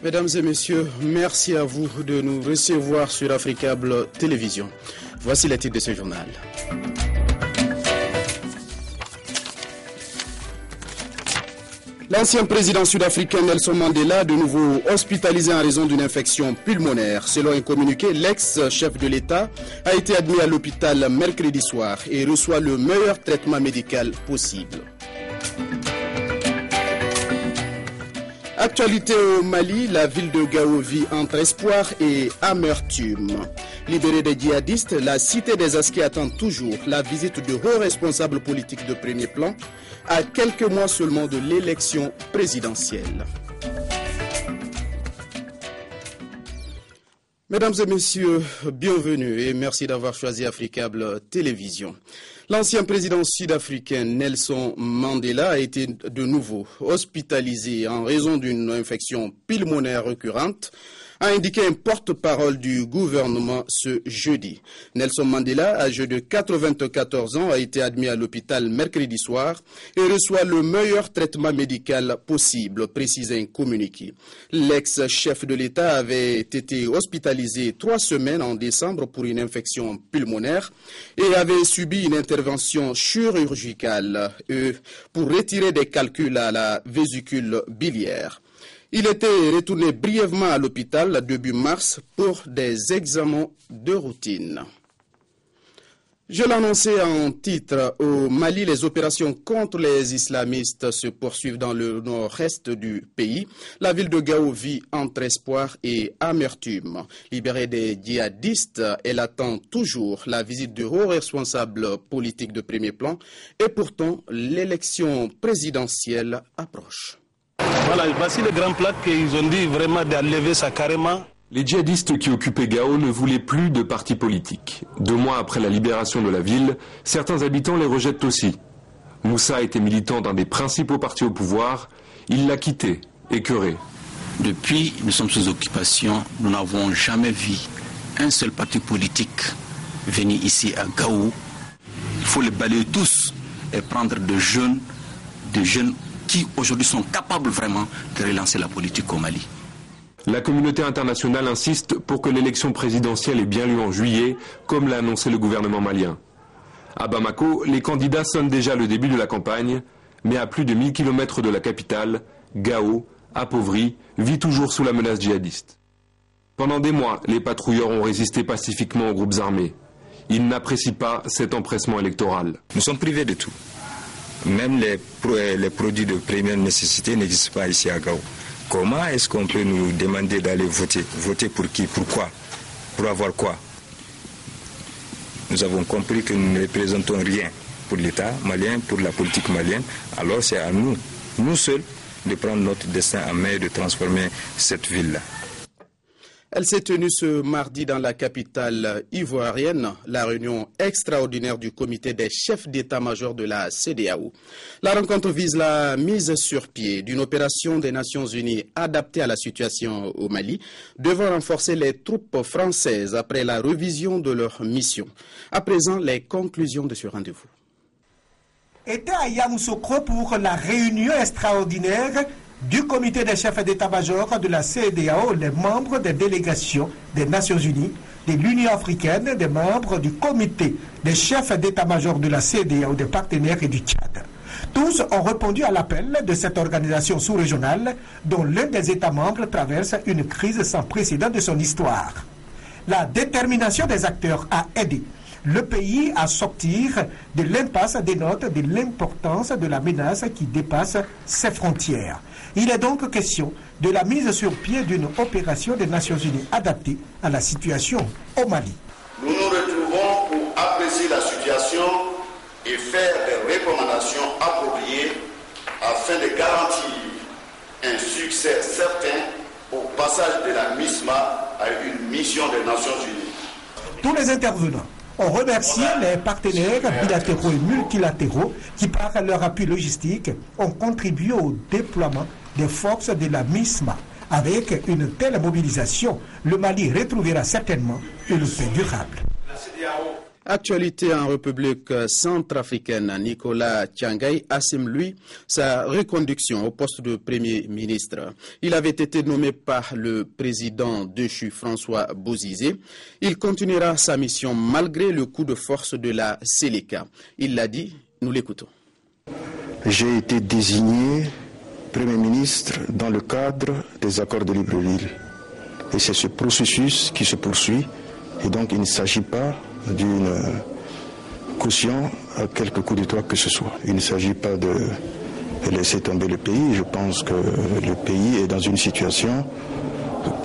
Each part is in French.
Mesdames et messieurs, merci à vous de nous recevoir sur Africable Télévision. Voici les titres de ce journal. L'ancien président sud-africain Nelson Mandela, de nouveau hospitalisé en raison d'une infection pulmonaire. Selon un communiqué, l'ex-chef de l'État a été admis à l'hôpital mercredi soir et reçoit le meilleur traitement médical possible. Actualité au Mali, la ville de Gao vit entre espoir et amertume. Libérée des djihadistes, la cité des Askis attend toujours la visite de hauts responsables politiques de premier plan à quelques mois seulement de l'élection présidentielle. Mesdames et messieurs, bienvenue et merci d'avoir choisi Africable Télévision. L'ancien président sud-africain Nelson Mandela a été de nouveau hospitalisé en raison d'une infection pulmonaire récurrente, a indiqué un porte-parole du gouvernement ce jeudi. Nelson Mandela, âgé de 94 ans, a été admis à l'hôpital mercredi soir et reçoit le meilleur traitement médical possible, précise un communiqué. L'ex-chef de l'État avait été hospitalisé 3 semaines en décembre pour une infection pulmonaire et avait subi une intervention chirurgicale pour retirer des calculs à la vésicule biliaire. Il était retourné brièvement à l'hôpital début mars pour des examens de routine. Je l'annonçais en titre, au Mali, les opérations contre les islamistes se poursuivent dans le nord-est du pays. La ville de Gao vit entre espoir et amertume. Libérée des djihadistes, elle attend toujours la visite de hauts responsables politiques de premier plan et pourtant l'élection présidentielle approche. Voilà, voici le grand plat qu'ils ont dit vraiment d'enlever ça carrément. Les djihadistes qui occupaient Gao ne voulaient plus de partis politiques. 2 mois après la libération de la ville, certains habitants les rejettent aussi. Moussa était militant d'un des principaux partis au pouvoir. Il l'a quitté, écœuré. Depuis, nous sommes sous occupation. Nous n'avons jamais vu un seul parti politique venir ici à Gao. Il faut les balayer tous et prendre de jeunes qui aujourd'hui sont capables vraiment de relancer la politique au Mali. La communauté internationale insiste pour que l'élection présidentielle ait bien lieu en juillet, comme l'a annoncé le gouvernement malien. À Bamako, les candidats sonnent déjà le début de la campagne, mais à plus de 1000 km de la capitale, Gao, appauvri, vit toujours sous la menace djihadiste. Pendant des mois, les patrouilleurs ont résisté pacifiquement aux groupes armés. Ils n'apprécient pas cet empressement électoral. Nous sommes privés de tout. Même les produits de première nécessité n'existent pas ici à Gao. Comment est-ce qu'on peut nous demander d'aller voter? Voter pour qui? Pourquoi? Pour avoir quoi? Nous avons compris que nous ne représentons rien pour l'État malien, pour la politique malienne. Alors c'est à nous, nous seuls, de prendre notre destin en main et de transformer cette ville-là. Elle s'est tenue ce mardi dans la capitale ivoirienne, la réunion extraordinaire du comité des chefs d'état-major de la CEDEAO. La rencontre vise la mise sur pied d'une opération des Nations Unies adaptée à la situation au Mali, devant renforcer les troupes françaises après la révision de leur mission. À présent, les conclusions de ce rendez-vous. Était à Yamoussoukro pour la réunion extraordinaire du comité des chefs d'état-major de la CEDEAO, les membres des délégations des Nations Unies, de l'Union africaine, des membres du comité des chefs d'état-major de la CEDEAO, des partenaires et du Tchad. Tous ont répondu à l'appel de cette organisation sous-régionale dont l'un des États membres traverse une crise sans précédent de son histoire. La détermination des acteurs a aidé le pays à sortir de l'impasse dénote de l'importance de la menace qui dépasse ses frontières. Il est donc question de la mise sur pied d'une opération des Nations Unies adaptée à la situation au Mali. Nous nous retrouvons pour apprécier la situation et faire des recommandations appropriées afin de garantir un succès certain au passage de la MISMA à une mission des Nations Unies. Tous les intervenants ont remercié les partenaires bilatéraux et multilatéraux qui, par leur appui logistique, ont contribué au déploiement des forces de la MISMA. Avec une telle mobilisation, le Mali retrouvera certainement une paix durable. Actualité en République centrafricaine, Nicolas Tiangay assume, lui, sa reconduction au poste de Premier ministre. Il avait été nommé par le président déchu François Bozizé. Il continuera sa mission malgré le coup de force de la Séléka. Il l'a dit, nous l'écoutons. J'ai été désigné Premier ministre dans le cadre des accords de Libreville. Et c'est ce processus qui se poursuit. Et donc il ne s'agit pas d'une caution à quelque coup d'étoile que ce soit. Il ne s'agit pas de laisser tomber le pays. Je pense que le pays est dans une situation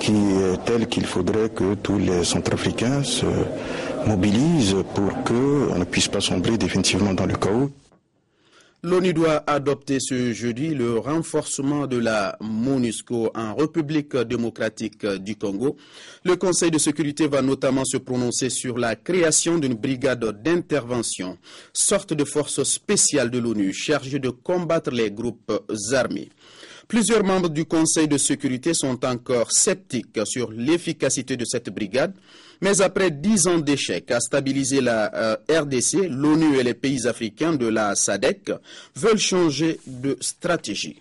qui est telle qu'il faudrait que tous les Centrafricains se mobilisent pour qu'on ne puisse pas sombrer définitivement dans le chaos. L'ONU doit adopter ce jeudi le renforcement de la MONUSCO en République démocratique du Congo. Le Conseil de sécurité va notamment se prononcer sur la création d'une brigade d'intervention, sorte de force spéciale de l'ONU chargée de combattre les groupes armés. Plusieurs membres du Conseil de sécurité sont encore sceptiques sur l'efficacité de cette brigade, mais après 10 ans d'échec à stabiliser la RDC, l'ONU et les pays africains de la SADC veulent changer de stratégie.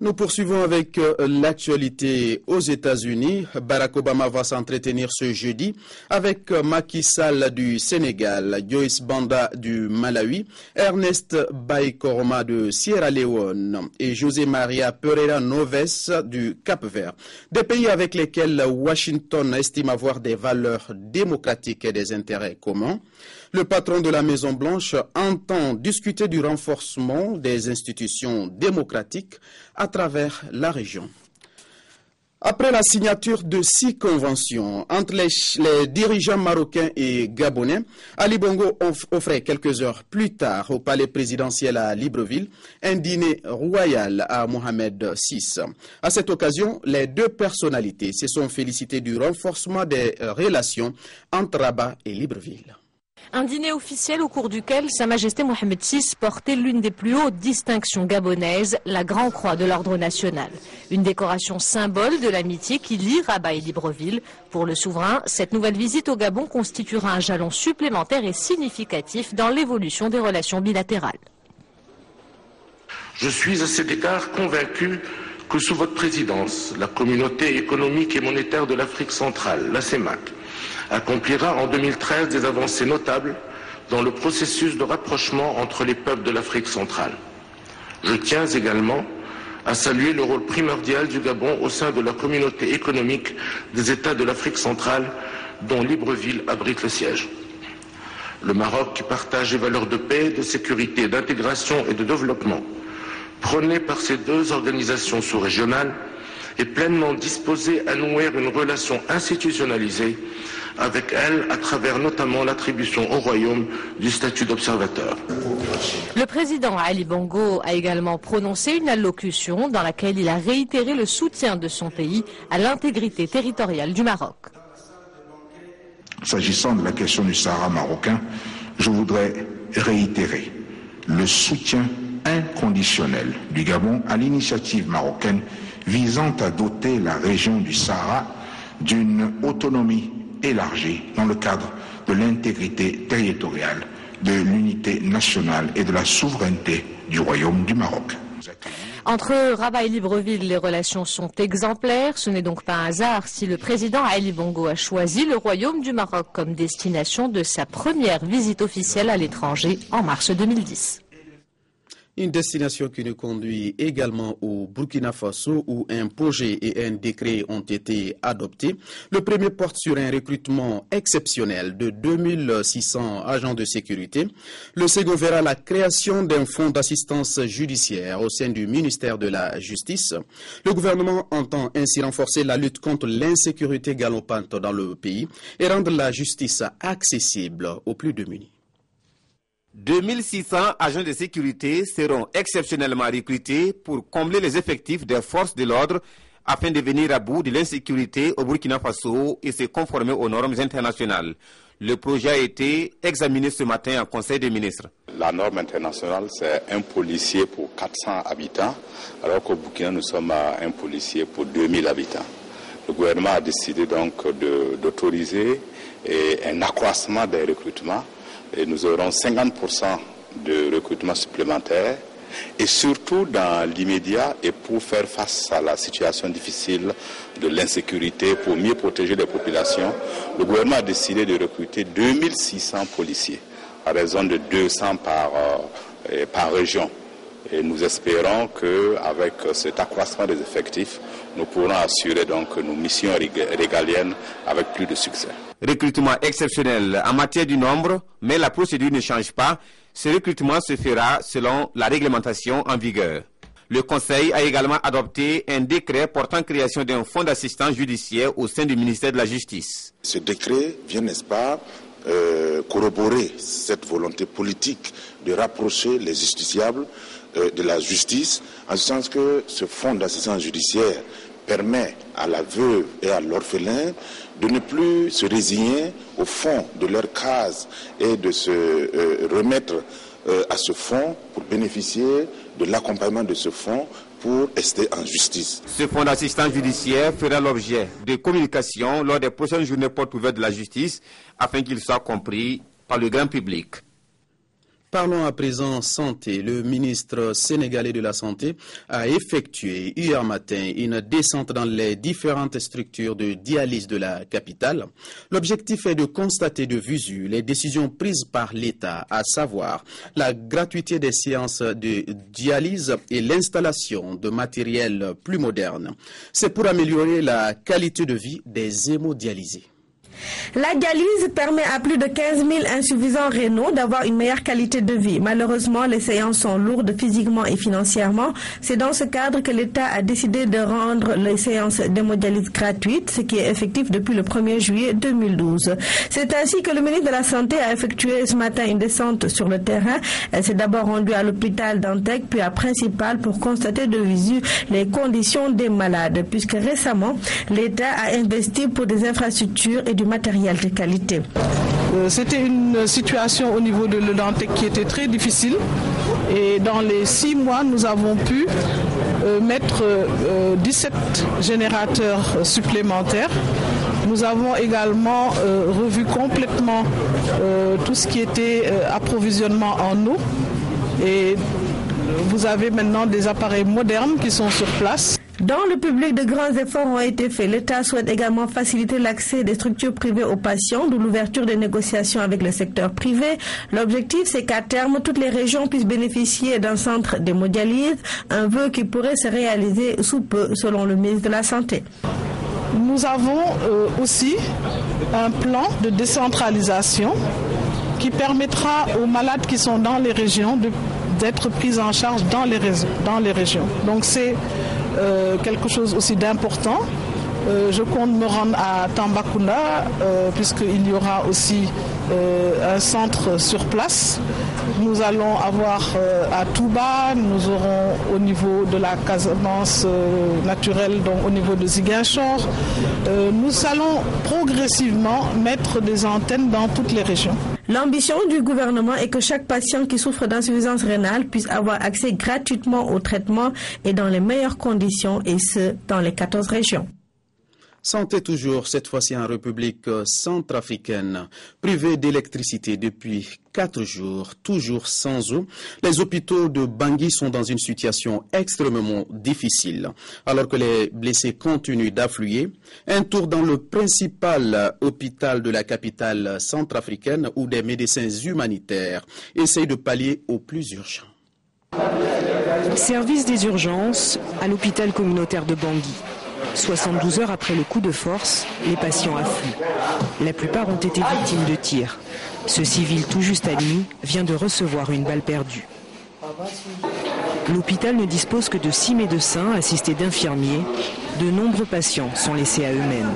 Nous poursuivons avec l'actualité aux États-Unis. Barack Obama va s'entretenir ce jeudi avec Macky Sall du Sénégal, Joyce Banda du Malawi, Ernest Bai Koroma de Sierra Leone et José Maria Pereira Noves du Cap-Vert. Des pays avec lesquels Washington estime avoir des valeurs démocratiques et des intérêts communs. Le patron de la Maison-Blanche entend discuter du renforcement des institutions démocratiques à travers la région. Après la signature de 6 conventions entre les dirigeants marocains et gabonais, Ali Bongo offrait quelques heures plus tard au palais présidentiel à Libreville un dîner royal à Mohamed VI. À cette occasion, les deux personnalités se sont félicitées du renforcement des relations entre Rabat et Libreville. Un dîner officiel au cours duquel Sa Majesté Mohamed VI portait l'une des plus hautes distinctions gabonaises, la Grand Croix de l'Ordre national. Une décoration symbole de l'amitié qui lie Rabat et Libreville. Pour le souverain, cette nouvelle visite au Gabon constituera un jalon supplémentaire et significatif dans l'évolution des relations bilatérales. Je suis à cet égard convaincu que sous votre présidence, la Communauté économique et monétaire de l'Afrique centrale, la CEMAC, accomplira en 2013 des avancées notables dans le processus de rapprochement entre les peuples de l'Afrique centrale. Je tiens également à saluer le rôle primordial du Gabon au sein de la communauté économique des États de l'Afrique centrale dont Libreville abrite le siège. Le Maroc, qui partage les valeurs de paix, de sécurité, d'intégration et de développement prônées par ces deux organisations sous-régionales, est pleinement disposé à nouer une relation institutionnalisée avec elle à travers notamment l'attribution au Royaume du statut d'observateur. Le président Ali Bongo a également prononcé une allocution dans laquelle il a réitéré le soutien de son pays à l'intégrité territoriale du Maroc. S'agissant de la question du Sahara marocain, je voudrais réitérer le soutien inconditionnel du Gabon à l'initiative marocaine visant à doter la région du Sahara d'une autonomie élargie dans le cadre de l'intégrité territoriale, de l'unité nationale et de la souveraineté du Royaume du Maroc. Entre Rabat et Libreville, les relations sont exemplaires. Ce n'est donc pas un hasard si le président Ali Bongo a choisi le Royaume du Maroc comme destination de sa première visite officielle à l'étranger en mars 2010. Une destination qui nous conduit également au Burkina Faso où un projet et un décret ont été adoptés. Le premier porte sur un recrutement exceptionnel de 2600 agents de sécurité. Le second verra la création d'un fonds d'assistance judiciaire au sein du ministère de la Justice. Le gouvernement entend ainsi renforcer la lutte contre l'insécurité galopante dans le pays et rendre la justice accessible aux plus démunis. 2600 agents de sécurité seront exceptionnellement recrutés pour combler les effectifs des forces de l'ordre afin de venir à bout de l'insécurité au Burkina Faso et se conformer aux normes internationales. Le projet a été examiné ce matin en Conseil des ministres. La norme internationale, c'est un policier pour 400 habitants, alors qu'au Burkina, nous sommes à un policier pour 2000 habitants. Le gouvernement a décidé donc d'autoriser un accroissement des recrutements et nous aurons 50% de recrutements supplémentaires et surtout dans l'immédiat et pour faire face à la situation difficile de l'insécurité, pour mieux protéger les populations, le gouvernement a décidé de recruter 2600 policiers à raison de 200 par région. Et nous espérons qu'avec cet accroissement des effectifs, nous pourrons assurer donc nos missions régaliennes avec plus de succès. Recrutement exceptionnel en matière du nombre, mais la procédure ne change pas. Ce recrutement se fera selon la réglementation en vigueur. Le Conseil a également adopté un décret portant création d'un fonds d'assistance judiciaire au sein du ministère de la Justice. Ce décret vient, n'est-ce pas, corroborer cette volonté politique de rapprocher les justiciables de la justice, en ce sens que ce fonds d'assistance judiciaire permet à la veuve et à l'orphelin de ne plus se résigner au fond de leur case et de se remettre à ce fonds pour bénéficier de l'accompagnement de ce fonds pour rester en justice. Ce fonds d'assistance judiciaire fera l'objet de communication lors des prochaines journées portes ouvertes de la justice afin qu'il soit compris par le grand public. Parlons à présent santé. Le ministre sénégalais de la Santé a effectué hier matin une descente dans les différentes structures de dialyse de la capitale. L'objectif est de constater de visu les décisions prises par l'État, à savoir la gratuité des séances de dialyse et l'installation de matériel plus moderne. C'est pour améliorer la qualité de vie des hémodialysés. La dialyse permet à plus de 15 000 insuffisants rénaux d'avoir une meilleure qualité de vie. Malheureusement, les séances sont lourdes physiquement et financièrement. C'est dans ce cadre que l'État a décidé de rendre les séances d'hémodialyse gratuites, ce qui est effectif depuis le 1er juillet 2012. C'est ainsi que le ministre de la Santé a effectué ce matin une descente sur le terrain. Elle s'est d'abord rendue à l'hôpital d'Antec, puis à Principal pour constater de visu les conditions des malades, puisque récemment, l'État a investi pour des infrastructures et du matériel de qualité. C'était une situation au niveau de l'Antec qui était très difficile et dans les 6 mois, nous avons pu mettre 17 générateurs supplémentaires. Nous avons également revu complètement tout ce qui était approvisionnement en eau et vous avez maintenant des appareils modernes qui sont sur place. Dans le public, de grands efforts ont été faits. L'État souhaite également faciliter l'accès des structures privées aux patients, d'où l'ouverture des négociations avec le secteur privé. L'objectif, c'est qu'à terme, toutes les régions puissent bénéficier d'un centre d'hémodialyse, un vœu qui pourrait se réaliser sous peu, selon le ministre de la Santé. Nous avons aussi un plan de décentralisation qui permettra aux malades qui sont dans les régions d'être pris en charge dans les régions. Donc c'est quelque chose aussi d'important. Je compte me rendre à Tambacounda puisqu'il y aura aussi un centre sur place. Nous allons avoir à Touba, nous aurons au niveau de la Casamance naturelle, donc au niveau de Ziguinchor. Nous allons progressivement mettre des antennes dans toutes les régions. L'ambition du gouvernement est que chaque patient qui souffre d'insuffisance rénale puisse avoir accès gratuitement au traitement et dans les meilleures conditions, et ce, dans les 14 régions. Santé toujours, cette fois-ci en République centrafricaine. Privés d'électricité depuis 4 jours, toujours sans eau, les hôpitaux de Bangui sont dans une situation extrêmement difficile. Alors que les blessés continuent d'affluer, un tour dans le principal hôpital de la capitale centrafricaine où des médecins humanitaires essayent de pallier au plus urgent. Service des urgences à l'hôpital communautaire de Bangui. 72 heures après le coup de force, les patients affluent. La plupart ont été victimes de tirs. Ce civil tout juste admis vient de recevoir une balle perdue. L'hôpital ne dispose que de 6 médecins assistés d'infirmiers. De nombreux patients sont laissés à eux-mêmes.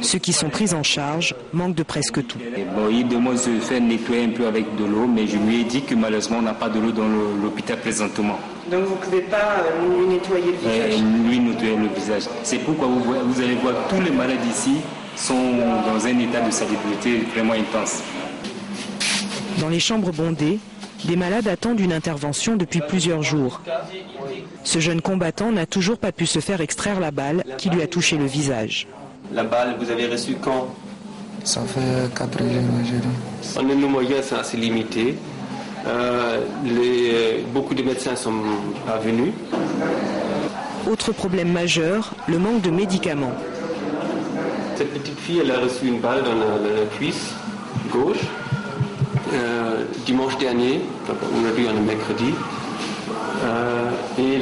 Ceux qui sont pris en charge manquent de presque tout. Bon, il demande de se faire nettoyer un peu avec de l'eau, mais je lui ai dit que malheureusement on n'a pas de l'eau dans l'hôpital présentement. Donc vous ne pouvez pas lui nettoyer le visage? Lui nettoyer le visage. C'est pourquoi vous allez voir tous les malades ici sont dans un état de salubrité vraiment intense. Dans les chambres bondées, Des malades attendent une intervention depuis plusieurs jours. Ce jeune combattant n'a toujours pas pu se faire extraire la balle qui lui a touché le visage. La balle, vous avez reçue quand? Ça fait 4 jours. Nos moyens sont assez limités. Beaucoup de médecins sont pas venus. Autre problème majeur, le manque de médicaments. Cette petite fille, elle a reçu une balle dans la cuisse gauche dimanche dernier, aujourd'hui on est mercredi. Et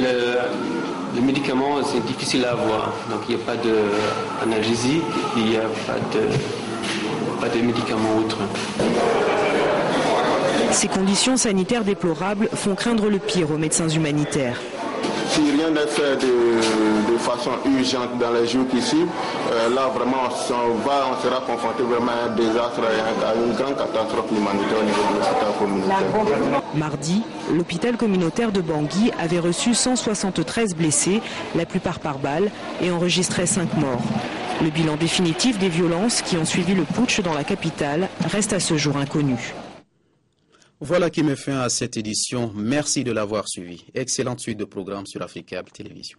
le médicament, c'est difficile à avoir. Donc il n'y a pas d'analgésique, il n'y a pas de médicaments autres. Ces conditions sanitaires déplorables font craindre le pire aux médecins humanitaires. Si rien n'est fait de façon urgente dans les jours qui suivent, là vraiment on sera confronté vraiment à un désastre, à une grande catastrophe humanitaire au niveau de l'hôpital communautaire. Mardi, l'hôpital communautaire de Bangui avait reçu 173 blessés, la plupart par balle, et enregistrait 5 morts. Le bilan définitif des violences qui ont suivi le putsch dans la capitale reste à ce jour inconnu. Voilà qui met fin à cette édition. Merci de l'avoir suivi. Excellente suite de programmes sur Africable Télévision.